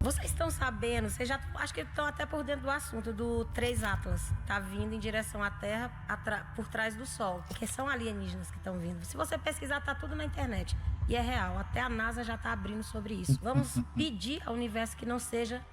Vocês estão sabendo, vocês já acho que estão até por dentro do assunto do 3 Atlas. Tá vindo em direção à Terra por trás do Sol. Porque são alienígenas que estão vindo. Se você pesquisar, tá tudo na internet. E é real, até a NASA já tá abrindo sobre isso. Vamos pedir ao universo que não seja,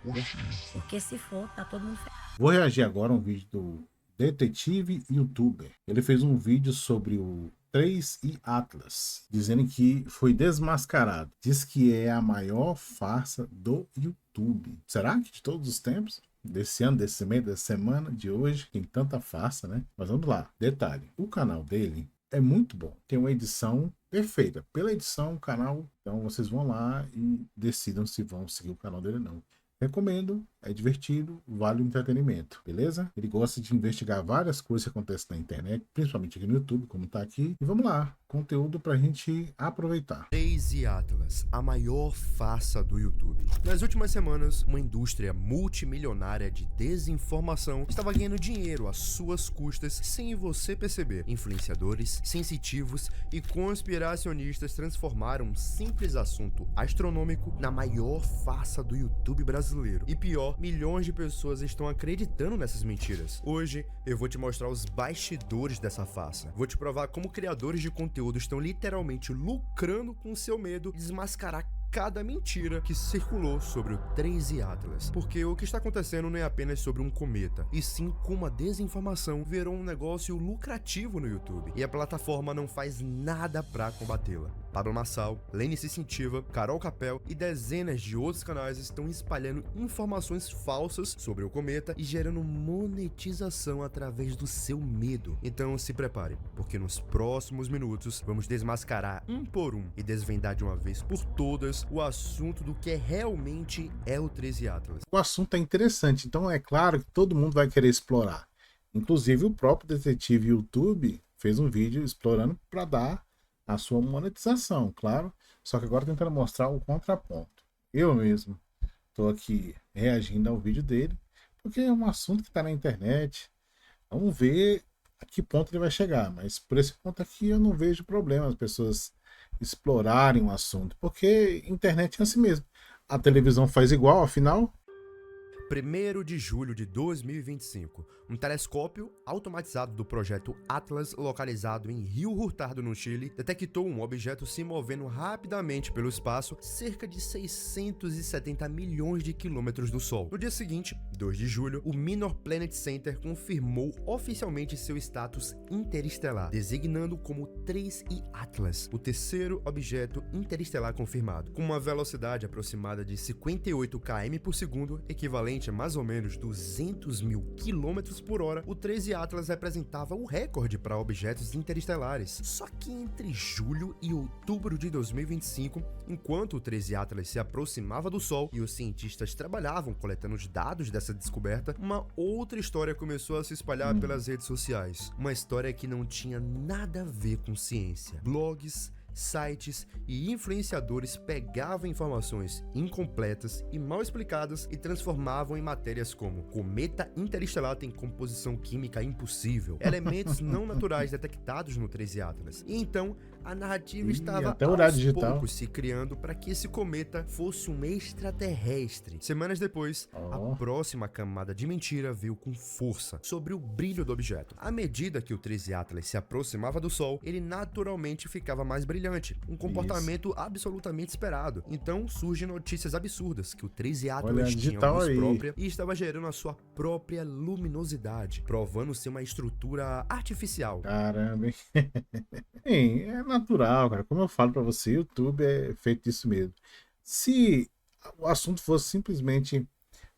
porque se for, tá todo mundo ferrado. Vou reagir agora a um vídeo do detetive youtuber. Ele fez um vídeo sobre o 3i Atlas, dizendo que foi desmascarado. Diz que é a maior farsa do YouTube. Será que de todos os tempos? Desse ano, desse mês, dessa semana, de hoje, tem tanta farsa, né? Mas vamos lá. Detalhe, o canal dele é muito bom. Tem uma edição perfeita. Pela edição, o canal... Então vocês vão lá e decidam se vão seguir o canal dele ou não. Recomendo, é divertido, vale o entretenimento, beleza? Ele gosta de investigar várias coisas que acontecem na internet, principalmente aqui no YouTube, como tá aqui. E vamos lá, conteúdo pra gente aproveitar. 3i Atlas, a maior farsa do YouTube. Nas últimas semanas, uma indústria multimilionária de desinformação estava ganhando dinheiro às suas custas sem você perceber. Influenciadores, sensitivos e conspiracionistas transformaram um simples assunto astronômico na maior farsa do YouTube brasileiro. E pior, milhões de pessoas estão acreditando nessas mentiras. Hoje, eu vou te mostrar os bastidores dessa farsa. Vou te provar como criadores de conteúdo estão literalmente lucrando com seu medo de desmascarar cada mentira que circulou sobre o 3i Atlas. Porque o que está acontecendo não é apenas sobre um cometa, e sim como a desinformação virou um negócio lucrativo no YouTube, e a plataforma não faz nada pra combatê-la. Pablo Marçal, Lenice Cintiva, Carol Capel e dezenas de outros canais estão espalhando informações falsas sobre o cometa e gerando monetização através do seu medo. Então se prepare, porque nos próximos minutos vamos desmascarar um por um e desvendar de uma vez por todas o assunto do que realmente é o 3i Atlas. O assunto é interessante, então é claro que todo mundo vai querer explorar. Inclusive o próprio detetive YouTube fez um vídeo explorando para dar a sua monetização, claro. Só que agora tentando mostrar o contraponto. Eu mesmo estou aqui reagindo ao vídeo dele, porque é um assunto que está na internet. Vamos ver a que ponto ele vai chegar, mas por esse ponto aqui eu não vejo problema as pessoas explorarem o assunto, porque internet é assim mesmo. A televisão faz igual, afinal. 1º de julho de 2025, um telescópio automatizado do projeto Atlas, localizado em Rio Hurtado, no Chile, detectou um objeto se movendo rapidamente pelo espaço, cerca de 670 milhões de quilômetros do Sol. No dia seguinte, 2 de julho, o Minor Planet Center confirmou oficialmente seu status interestelar, designando como 3i Atlas, o terceiro objeto interestelar confirmado, com uma velocidade aproximada de 58 km por segundo, equivalente a mais ou menos 200 mil km por hora. O 3i Atlas representava o recorde para objetos interestelares. Só que entre julho e outubro de 2025, enquanto o 3i Atlas se aproximava do Sol e os cientistas trabalhavam coletando os dados dessa descoberta, uma outra história começou a se espalhar pelas redes sociais. Uma história que não tinha nada a ver com ciência. Blogs, sites e influenciadores pegavam informações incompletas e mal explicadas e transformavam em matérias como: cometa interestelar tem composição química impossível, elementos não naturais detectados no 3i Atlas. E então a narrativa estava até horário aos digital poucos se criando para que esse cometa fosse um extraterrestre. Semanas depois, a próxima camada de mentira veio com força sobre o brilho do objeto. À medida que o 3i Atlas se aproximava do Sol, ele naturalmente ficava mais brilhante, um comportamento absolutamente esperado. Então surgem notícias absurdas que o 3i Atlas tinha luz própria e estava gerando a sua própria luminosidade, provando ser uma estrutura artificial. Caramba, hein? Bem, é natural, cara. Como eu falo pra você, o YouTube é feito disso mesmo. Se o assunto fosse simplesmente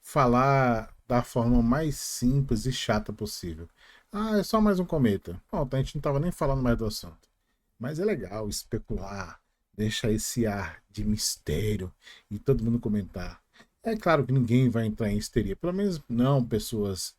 falar da forma mais simples e chata possível. Ah, é só mais um cometa. Pronto, a gente não tava nem falando mais do assunto. Mas é legal especular, deixar esse ar de mistério e todo mundo comentar. É claro que ninguém vai entrar em histeria, pelo menos não pessoas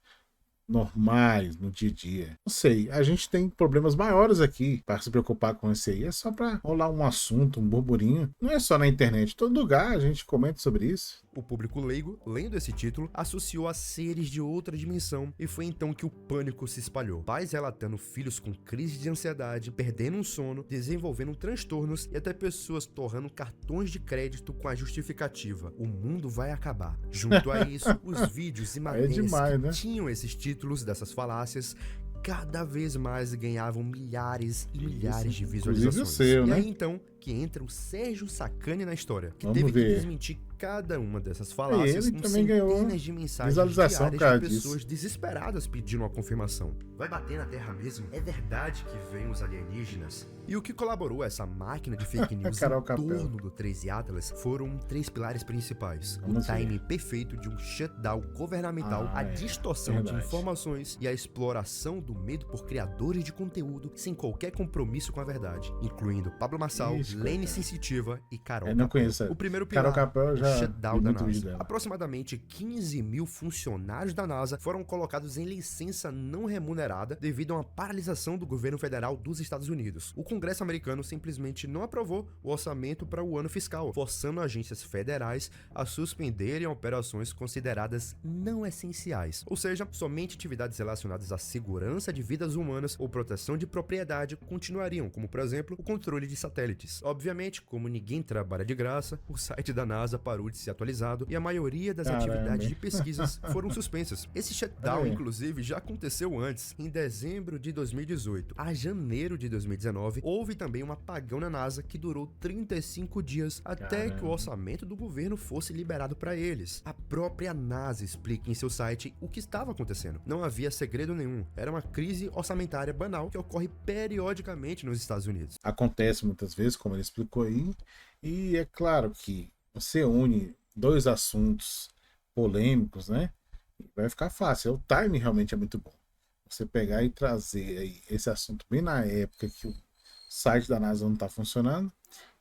normais no dia a dia. Não sei, a gente tem problemas maiores aqui para se preocupar com isso aí. É só para rolar um assunto, um burburinho. Não é só na internet, todo lugar a gente comenta sobre isso. O público leigo, lendo esse título, associou a seres de outra dimensão e foi então que o pânico se espalhou. Pais relatando filhos com crise de ansiedade, perdendo o sono, desenvolvendo transtornos e até pessoas torrando cartões de crédito com a justificativa: o mundo vai acabar. Junto a isso, os vídeos e matérias demais, que né? tinham esses títulos dessas falácias cada vez mais ganhavam milhares e milhares de visualizações. Inclusive o seu, e né? aí então que entra o Sérgio Sacani na história, que Vamos teve ver. que desmentir cada uma dessas falácias Ele com também ganhou centenas de mensagens visualização por diárias causa de disso. pessoas desesperadas pedindo uma confirmação. Vai bater na Terra mesmo? É verdade que vêm os alienígenas? E o que colaborou a essa máquina de fake news Carol em Capel. torno do 13 Atlas foram 3 pilares principais: Vamos o ver. timing perfeito de um shutdown governamental, a distorção de verdade. informações e a exploração do medo por criadores de conteúdo sem qualquer compromisso com a verdade, incluindo Pablo Marçal, Ixi, Lene coitado. Sensitiva e Carol Eu não Capel. conheço. O primeiro Carol pilar, Capel, eu o já shutdown vi da muito vídeo NASA. dela. Aproximadamente 15 mil funcionários da NASA foram colocados em licença não remunerada devido a uma paralisação do governo federal dos Estados Unidos. O Congresso americano simplesmente não aprovou o orçamento para o ano fiscal, forçando agências federais a suspenderem operações consideradas não essenciais, ou seja, somente atividades relacionadas à segurança de vidas humanas ou proteção de propriedade continuariam, como por exemplo o controle de satélites. Obviamente, como ninguém trabalha de graça, o site da NASA parou de ser atualizado e a maioria das Caramba, atividades hein? de pesquisas foram suspensas. Esse shutdown, É. inclusive, já aconteceu antes, em dezembro de 2018 a janeiro de 2019. Houve também um apagão na NASA que durou 35 dias até que o orçamento do governo fosse liberado para eles. A própria NASA explica em seu site o que estava acontecendo. Não havia segredo nenhum. Era uma crise orçamentária banal que ocorre periodicamente nos Estados Unidos. Acontece muitas vezes, como ele explicou aí, e é claro que você une dois assuntos polêmicos, né? Vai ficar fácil. O timing realmente é muito bom. Você pegar e trazer aí esse assunto bem na época que o site da NASA não está funcionando,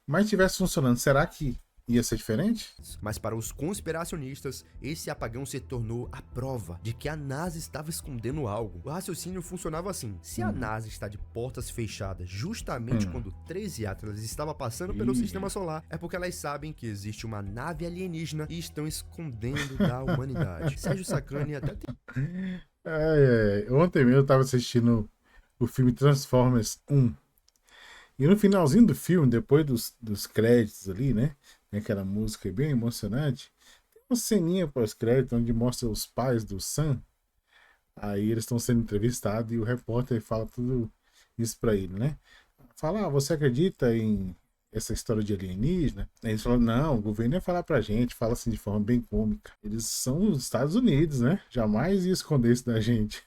mas estivesse funcionando, será que ia ser diferente? Mas para os conspiracionistas, esse apagão se tornou a prova de que a NASA estava escondendo algo. O raciocínio funcionava assim: se a NASA está de portas fechadas justamente quando o 13 Atlas estava passando pelo sistema solar, é porque elas sabem que existe uma nave alienígena e estão escondendo da humanidade. Sérgio Sacani até tem Ontem mesmo eu estava assistindo o filme Transformers 1. E no finalzinho do filme, depois dos créditos ali, né? Tem aquela música bem emocionante. Tem uma ceninha pós-crédito onde mostra os pais do Sam. Aí eles estão sendo entrevistados e o repórter fala tudo isso pra ele, né? Fala, você acredita em essa história de alienígena? Aí eles falam, não, o governo ia falar pra gente, fala assim de forma bem cômica. Eles são os Estados Unidos, né? Jamais ia esconder isso da gente.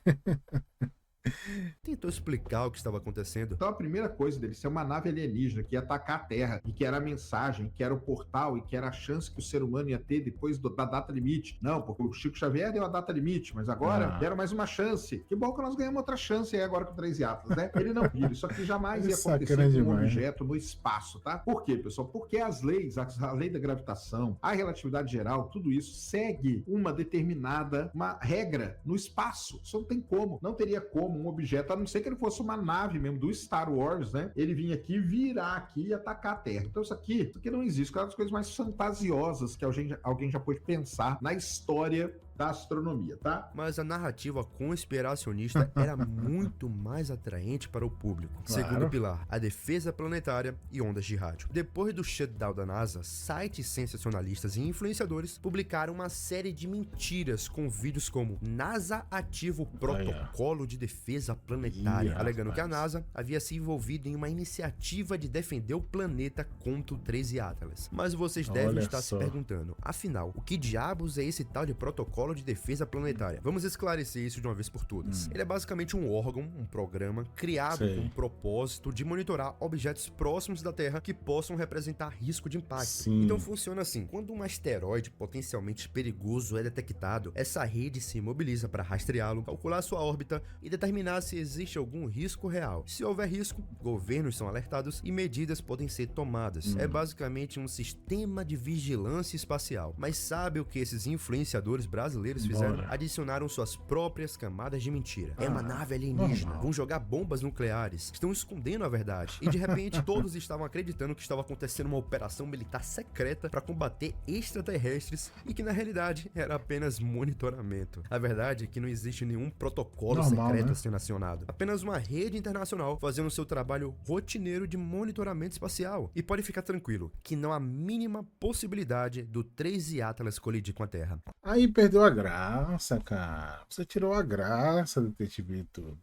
tentou explicar o que estava acontecendo. Então a primeira coisa dele ser uma nave alienígena que ia atacar a Terra e que era a mensagem, que era o portal e que era a chance que o ser humano ia ter depois da data limite. Não, porque o Chico Xavier deu a data limite, mas agora deram mais uma chance. Que bom que nós ganhamos outra chance aí agora com o 13 Atlas, né? Ele não viu, isso aqui jamais ia acontecer com um objeto no espaço, tá? Por quê, pessoal? Porque as leis, a lei da gravitação, a relatividade geral, tudo isso segue uma determinada, uma regra no espaço. Isso não tem como, não teria como um objeto, a não ser que ele fosse uma nave mesmo do Star Wars, né? Ele vinha aqui, virar aqui e atacar a Terra. Então isso aqui não existe. É uma das coisas mais fantasiosas que alguém já pôde pensar na história da astronomia, tá? Mas a narrativa conspiracionista era muito mais atraente para o público. Claro. Segundo pilar, a defesa planetária e ondas de rádio. Depois do shutdown da NASA, sites sensacionalistas e influenciadores publicaram uma série de mentiras com vídeos como NASA ativa o protocolo de defesa planetária, alegando que a NASA havia se envolvido em uma iniciativa de defender o planeta contra o 13 Atlas. Mas vocês devem estar se perguntando, afinal, o que diabos é esse tal de protocolo de defesa planetária? Vamos esclarecer isso de uma vez por todas. Ele é basicamente um órgão, um programa criado com o propósito de monitorar objetos próximos da Terra que possam representar risco de impacto. Então funciona assim: quando um asteroide potencialmente perigoso é detectado, essa rede se mobiliza para rastreá-lo, calcular sua órbita e determinar se existe algum risco real. Se houver risco, governos são alertados e medidas podem ser tomadas. É basicamente um sistema de vigilância espacial. Mas sabe o que esses influenciadores brasileiros brasileiros fizeram, Bora. adicionaram suas próprias camadas de mentira. É uma nave alienígena, normal. vão jogar bombas nucleares, estão escondendo a verdade. E de repente todos estavam acreditando que estava acontecendo uma operação militar secreta para combater extraterrestres e que na realidade era apenas monitoramento. A verdade é que não existe nenhum protocolo Normal, secreto né? a ser acionado. Apenas uma rede internacional fazendo seu trabalho rotineiro de monitoramento espacial. E pode ficar tranquilo que não há mínima possibilidade do 3 Atlas colidir com a Terra. Aí perdeu a graça, cara. Você tirou a graça, detetive YouTube.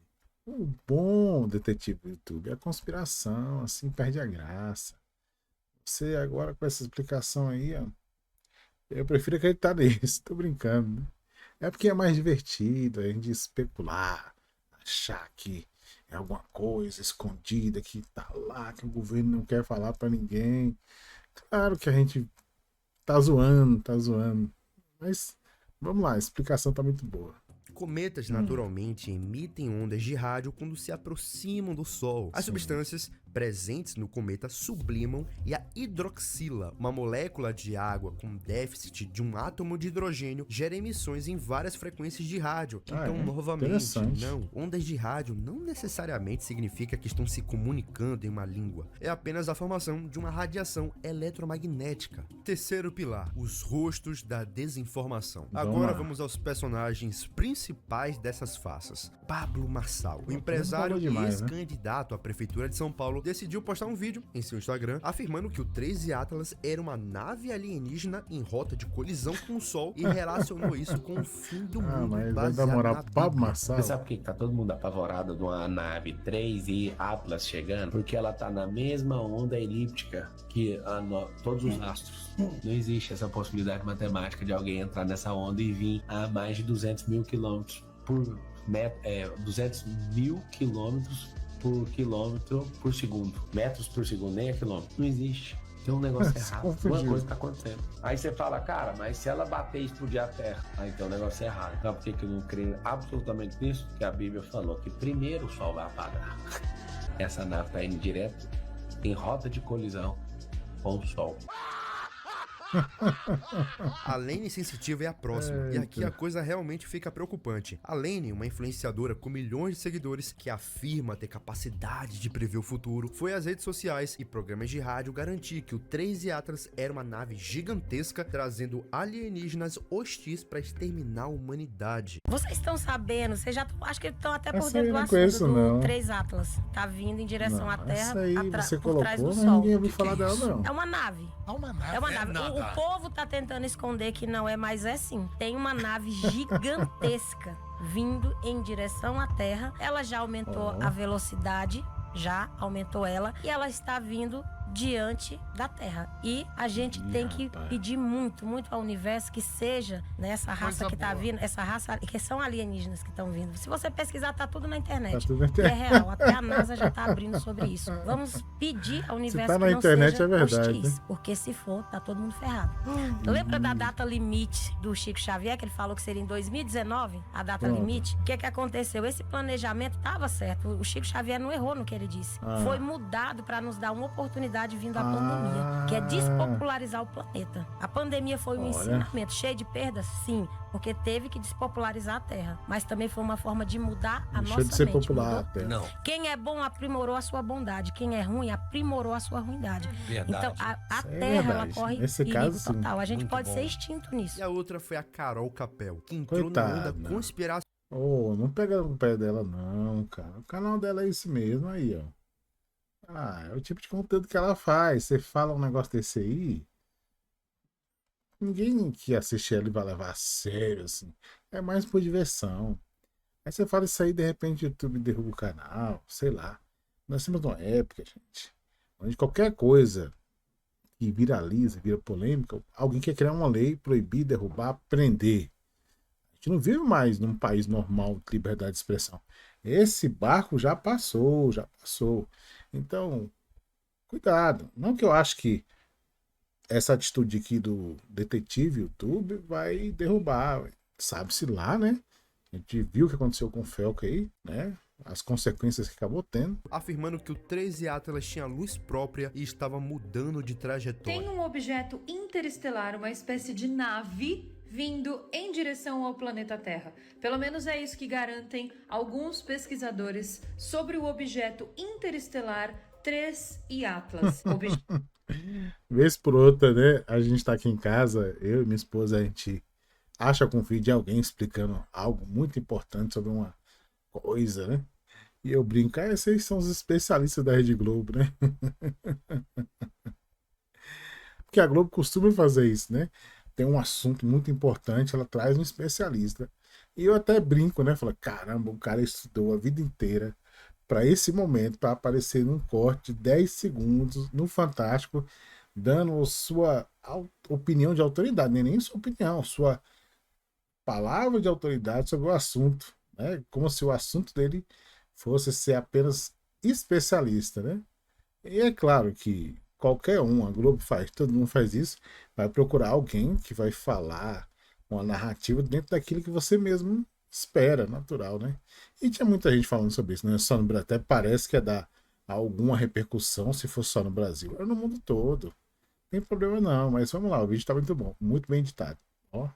O bom detetive YouTube é a conspiração, assim perde a graça. Você agora com essa explicação aí, ó. Eu prefiro acreditar nisso, tô brincando, né? É porque é mais divertido a gente especular, achar que é alguma coisa escondida que tá lá, que o governo não quer falar pra ninguém. Claro que a gente tá zoando. Mas vamos lá, a explicação tá muito boa. Cometas naturalmente emitem ondas de rádio quando se aproximam do Sol. As substâncias presentes no cometa sublimam e a hidroxila, uma molécula de água com déficit de um átomo de hidrogênio, gera emissões em várias frequências de rádio. Então, novamente, Interessante. não, ondas de rádio não necessariamente significa que estão se comunicando em uma língua. É apenas a formação de uma radiação eletromagnética. Terceiro pilar, os rostos da desinformação. Agora lá. vamos aos personagens principais dessas farsas. Pablo Marçal, o empresário falou demais, e ex-candidato à prefeitura de São Paulo, decidiu postar um vídeo em seu Instagram afirmando que o 3 Atlas era uma nave alienígena em rota de colisão com o Sol e relacionou isso com o fim do mundo Mas vai baseado dar moral na pro Pablo Bíblia. Marçal. Você sabe por que tá todo mundo apavorado de uma nave 3 e Atlas chegando? Porque ela tá na mesma onda elíptica que todos os astros. Não existe essa possibilidade matemática de alguém entrar nessa onda e vir a mais de 200 mil quilômetros por 200 mil quilômetros por quilômetro por segundo. Metros por segundo, nem é quilômetro. Não existe. Tem um negócio errado. confundiu. Alguma coisa tá acontecendo. Aí você fala, cara, mas se ela bater e explodir a Terra, aí então o negócio é errado. Então por que eu não creio absolutamente nisso? Que a Bíblia falou que primeiro o Sol vai apagar. Essa nave tá indo direto em rota de colisão com o Sol. A Lene Sensitiva é a próxima, e aqui a coisa realmente fica preocupante. A Lene, uma influenciadora com milhões de seguidores que afirma ter capacidade de prever o futuro, foi às redes sociais e programas de rádio garantir que o 3 Atlas era uma nave gigantesca trazendo alienígenas hostis para exterminar a humanidade. Vocês estão sabendo, vocês já acho que estão até por Essa dentro aí do não assunto conheço, do não. 3 Atlas. Tá vindo em direção à Terra, Essa aí você por trás colocou, do mas Sol. ninguém ouviu falar dela, não. É uma nave. É uma nave. É uma nave. nada. O povo tá tentando esconder que não é, mas é sim. Tem uma nave gigantesca vindo em direção à Terra. Ela já aumentou a velocidade, já aumentou ela, e ela está vindo diante da Terra. E a gente tem que rapaz. pedir muito, muito ao universo que seja, né, essa raça Coisa que tá boa. vindo, essa raça que são alienígenas que estão vindo. Se você pesquisar, tá tudo na internet. Tá tudo na E é internet. real, até a NASA já tá abrindo sobre isso. Vamos pedir ao universo tá na que não internet, seja é verdade, hostis, né? porque se for, tá todo mundo ferrado. Lembra da data limite do Chico Xavier, que ele falou que seria em 2019, a data Pronto. limite? O que que aconteceu? Esse planejamento estava certo. O Chico Xavier não errou no que ele disse. Foi mudado para nos dar uma oportunidade vindo a pandemia, que é despopularizar o planeta. A pandemia foi um Olha. ensinamento cheio de perdas, sim, porque teve que despopularizar a Terra, mas também foi uma forma de mudar a Deixou nossa de ser mente. popular Mudou. até. Não, Quem é bom aprimorou a sua bondade. Quem é ruim aprimorou a sua ruindade. verdade. Então, a Isso é Terra, ela verdade. corre Nesse perigo caso, sim. total. A gente Muito pode bom. ser extinto nisso. E a outra foi a Carol Capel, que entrou Coitada. na onda conspiracional Ô, não pega no pé dela, não, cara. O canal dela é esse mesmo aí, ó. Ah, é o tipo de conteúdo que ela faz. Você fala um negócio desse aí, ninguém que assiste ela vai levar a sério, assim. É mais por diversão. Aí você fala isso aí, de repente o YouTube derruba o canal, sei lá. Nós temos uma época, gente, onde qualquer coisa que viraliza, vira polêmica, alguém quer criar uma lei, proibir, derrubar, prender. A gente não vive mais num país normal de liberdade de expressão. Esse barco já passou, já passou. Então, cuidado. Não que eu acho que essa atitude aqui do detetive YouTube vai derrubar. Sabe-se lá, né? A gente viu o que aconteceu com o Felca aí, né? As consequências que acabou tendo. afirmando que o 13 Atlas tinha luz própria e estava mudando de trajetória. Tem um objeto interestelar, uma espécie de nave vindo em direção ao planeta Terra. Pelo menos é isso que garantem alguns pesquisadores sobre o objeto interestelar 3I Atlas. Vez por outra, né? A gente tá aqui em casa, eu e minha esposa, a gente acha com um vídeo de alguém explicando algo muito importante sobre uma coisa, né? E eu brinco, esses são os especialistas da Rede Globo, né? Porque a Globo costuma fazer isso, né? Tem um assunto muito importante, ela traz um especialista. E eu até brinco, né? Falo, caramba, o cara estudou a vida inteira para esse momento, para aparecer num corte de 10 segundos no Fantástico, dando sua opinião de autoridade, nem sua opinião, sua palavra de autoridade sobre o assunto, né? Como se o assunto dele fosse ser apenas especialista, né? E é claro que qualquer um, a Globo faz, todo mundo faz isso, vai procurar alguém que vai falar uma narrativa dentro daquilo que você mesmo espera, natural, né? E tinha muita gente falando sobre isso, né? Só no Brasil, até parece que ia dar alguma repercussão se fosse só no Brasil. É no mundo todo. Não tem problema não, mas vamos lá, o vídeo tá muito bom, muito bem editado. Ó,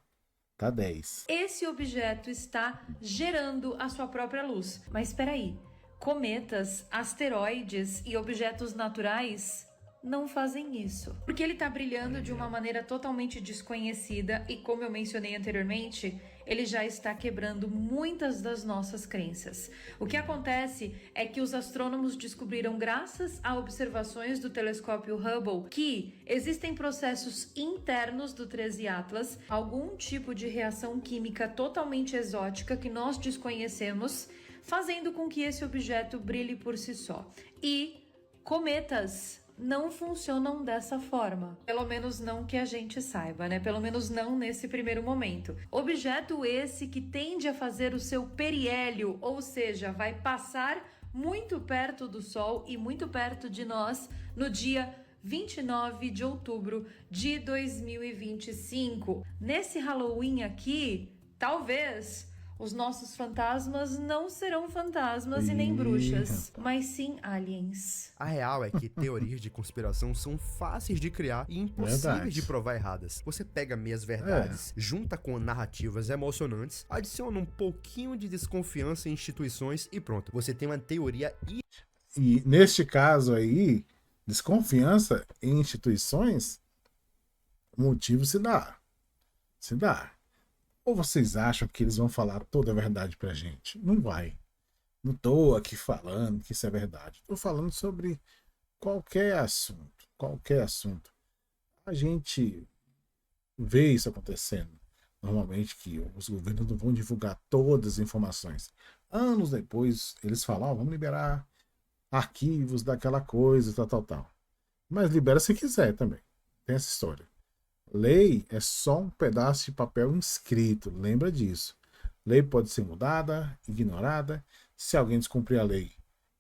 tá 10. Esse objeto está gerando a sua própria luz. Mas espera aí, cometas, asteroides e objetos naturais não fazem isso. Porque ele está brilhando de uma maneira totalmente desconhecida e, como eu mencionei anteriormente, ele já está quebrando muitas das nossas crenças. O que acontece é que os astrônomos descobriram, graças a observações do telescópio Hubble, que existem processos internos do 3I Atlas, algum tipo de reação química totalmente exótica que nós desconhecemos, fazendo com que esse objeto brilhe por si só. E cometas não funcionam dessa forma. Pelo menos não que a gente saiba, né? Pelo menos não nesse primeiro momento. Objeto esse que tende a fazer o seu periélio, ou seja, vai passar muito perto do Sol e muito perto de nós no dia 29 de outubro de 2025. Nesse Halloween aqui, talvez os nossos fantasmas não serão fantasmas e nem bruxas, mas sim aliens. A real é que teorias de conspiração são fáceis de criar e impossíveis Verdade. de provar erradas. Você pega meias verdades, junta com narrativas emocionantes, adiciona um pouquinho de desconfiança em instituições e pronto, você tem uma teoria. E neste caso aí, desconfiança em instituições, o motivo se dá. Se dá. Ou vocês acham que eles vão falar toda a verdade pra gente? Não vai. Não tô aqui falando que isso é verdade. Tô falando sobre qualquer assunto. Qualquer assunto. A gente vê isso acontecendo. Normalmente que os governos não vão divulgar todas as informações. Anos depois, eles falam, vamos liberar arquivos daquela coisa, tal. Mas libera se quiser também. Tem essa história. Lei é só um pedaço de papel escrito, lembra disso. Lei pode ser mudada, ignorada. Se alguém descumprir a lei,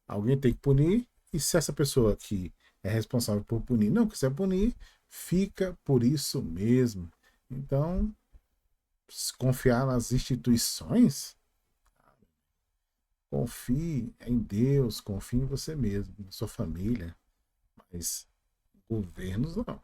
alguém tem que punir. E se essa pessoa que é responsável por punir não quiser punir, fica por isso mesmo. Então, se confiar nas instituições, confie em Deus, confie em você mesmo, na sua família. Mas governos não.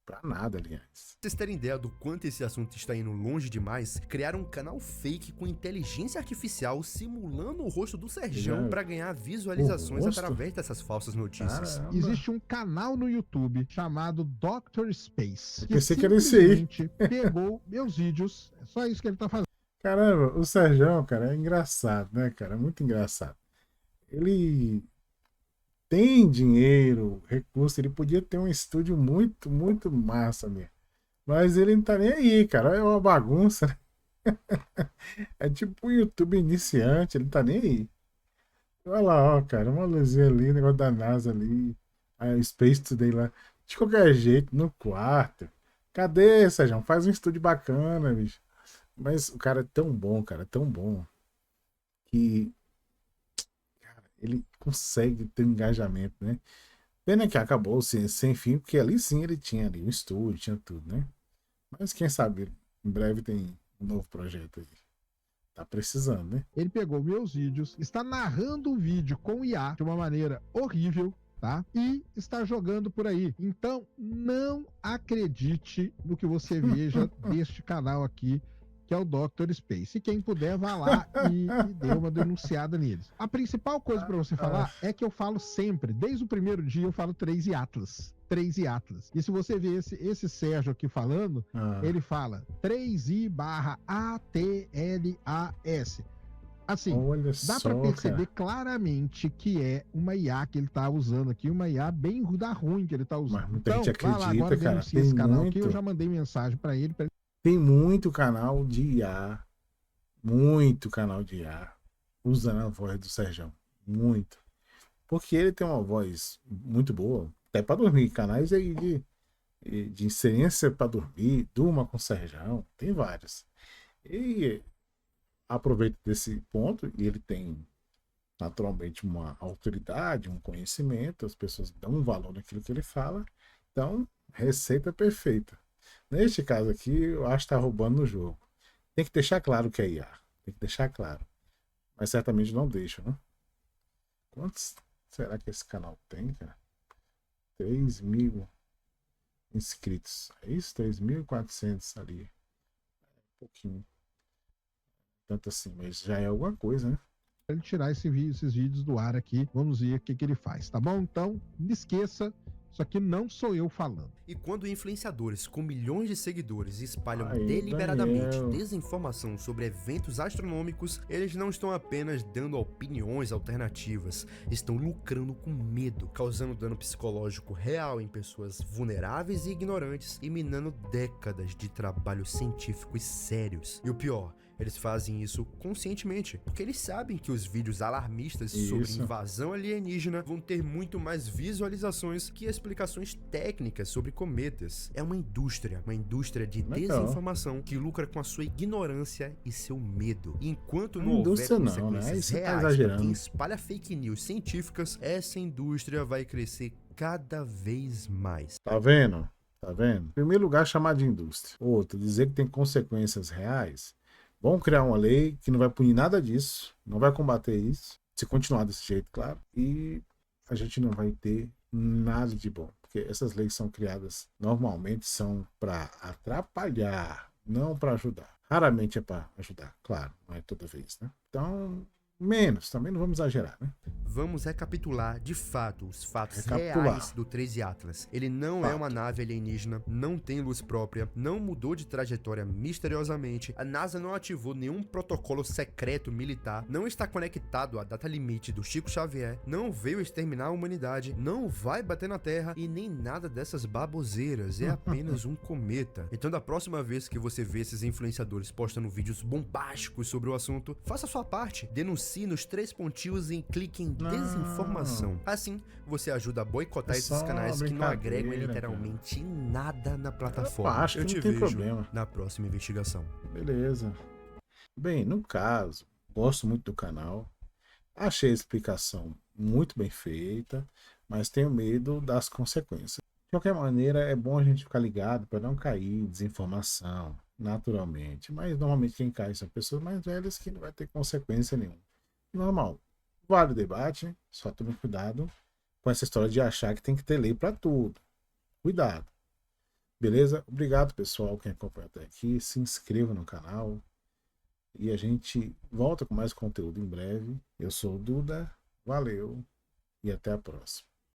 Pra nada, aliás. Pra vocês terem ideia do quanto esse assunto está indo longe demais, criaram um canal fake com inteligência artificial simulando o rosto do Serjão pra ganhar visualizações através dessas falsas notícias. Caramba. Existe um canal no YouTube chamado Dr. Space. Eu pensei que era esse aí. simplesmente pegou meus vídeos. É só isso que ele tá fazendo. Caramba, o Serjão, cara, é engraçado, né, cara? Muito engraçado. Ele tem dinheiro, recurso, ele podia ter um estúdio muito, muito massa mesmo. Mas ele não tá nem aí, cara. É uma bagunça, né? É tipo um YouTube iniciante, ele não tá nem aí. Olha lá, ó, cara, uma luzinha ali, um negócio da NASA ali, a Space Today lá. De qualquer jeito, no quarto. Cadê, Sérgio? Faz um estúdio bacana, bicho. Mas o cara é tão bom, cara, tão bom, que cara, ele consegue ter engajamento, né? Pena que acabou sem fim, porque ali sim ele tinha ali um estúdio, tinha tudo, né? Mas quem sabe, em breve tem um novo projeto aí. Tá precisando, né? Ele pegou meus vídeos, está narrando o vídeo com IA de uma maneira horrível, tá? E está jogando por aí. Então, não acredite no que você veja deste canal aqui, que é o Dr. Space. E quem puder, vá lá e dê uma denunciada neles. A principal coisa para você falar é que eu falo sempre, desde o primeiro dia, eu falo 3 e Atlas. 3 e Atlas. E se você ver esse Sérgio aqui falando, ele fala 3i/ATLAS. Assim, Olha dá só, para perceber cara. claramente que é uma IA que ele tá usando aqui, uma IA bem da ruim que ele tá usando. Mas muita Então, gente vai lá acredita, agora, cara. denuncia esse canal aqui, eu já mandei mensagem para ele. Tem muito canal de IA. Muito canal de IA usando a voz do Sérgio. Muito. Porque ele tem uma voz muito boa. Até para dormir. Canais aí de ciência para dormir. Durma com o Sérgio. Tem vários. E aproveita desse ponto. E ele tem naturalmente uma autoridade, um conhecimento. As pessoas dão um valor naquilo que ele fala. Então, receita perfeita. Neste caso aqui, eu acho que está roubando no jogo. Tem que deixar claro que é IA. Tem que deixar claro. Mas certamente não deixa, né? Quantos será que esse canal tem, cara? 3.000 inscritos. É isso? 3.400 ali. Um pouquinho. Tanto assim, mas já é alguma coisa, né? Ele tirar esses vídeos do ar aqui. Vamos ver o que ele faz, tá bom? Então, não esqueça, isso aqui não sou eu falando. E quando influenciadores com milhões de seguidores espalham Aí, deliberadamente Daniel. desinformação sobre eventos astronômicos, eles não estão apenas dando opiniões alternativas, estão lucrando com medo, causando dano psicológico real em pessoas vulneráveis e ignorantes e minando décadas de trabalhos científicos sérios. E o pior, eles fazem isso conscientemente, porque eles sabem que os vídeos alarmistas sobre Isso. invasão alienígena vão ter muito mais visualizações que explicações técnicas sobre cometas. É uma indústria de Legal. desinformação que lucra com a sua ignorância e seu medo. E enquanto não Não, houver indústria não, consequências né? Aí você tá reais para exagerando. quem espalha fake news científicas, essa indústria vai crescer cada vez mais. Tá vendo? Tá vendo? Em primeiro lugar, chamar de indústria. Outro, dizer que tem consequências reais. Vão criar uma lei que não vai punir nada disso, não vai combater isso, se continuar desse jeito, claro. E a gente não vai ter nada de bom, porque essas leis são criadas, normalmente são para atrapalhar, não para ajudar. Raramente é para ajudar, claro, não é toda vez, né? Então, menos, também não vamos exagerar, né? Vamos recapitular de fato os fatos Recapitular. reais do 13 Atlas. Ele não é uma nave alienígena, não tem luz própria, não mudou de trajetória misteriosamente, a NASA não ativou nenhum protocolo secreto militar, não está conectado à data limite do Chico Xavier, não veio exterminar a humanidade, não vai bater na Terra e nem nada dessas baboseiras, é apenas um cometa. Então da próxima vez que você vê esses influenciadores postando vídeos bombásticos sobre o assunto, faça a sua parte, denuncie nos 3 pontinhos e clique em desinformação. Assim, você ajuda a boicotar É esses só canais que não agregam brincadeira, literalmente nada na plataforma. Eu acho que te não tem vejo problema. na próxima investigação. Beleza. Bem, no caso, gosto muito do canal. Achei a explicação muito bem feita, mas tenho medo das consequências. De qualquer maneira, é bom a gente ficar ligado para não cair em desinformação, naturalmente. Mas normalmente quem cai são pessoas mais velhas que não vai ter consequência nenhuma. Normal. Vale o debate, só tome cuidado com essa história de achar que tem que ter lei para tudo. Cuidado. Beleza? Obrigado, pessoal, quem acompanha até aqui. Se inscreva no canal. E a gente volta com mais conteúdo em breve. Eu sou o Duda. Valeu. E até a próxima.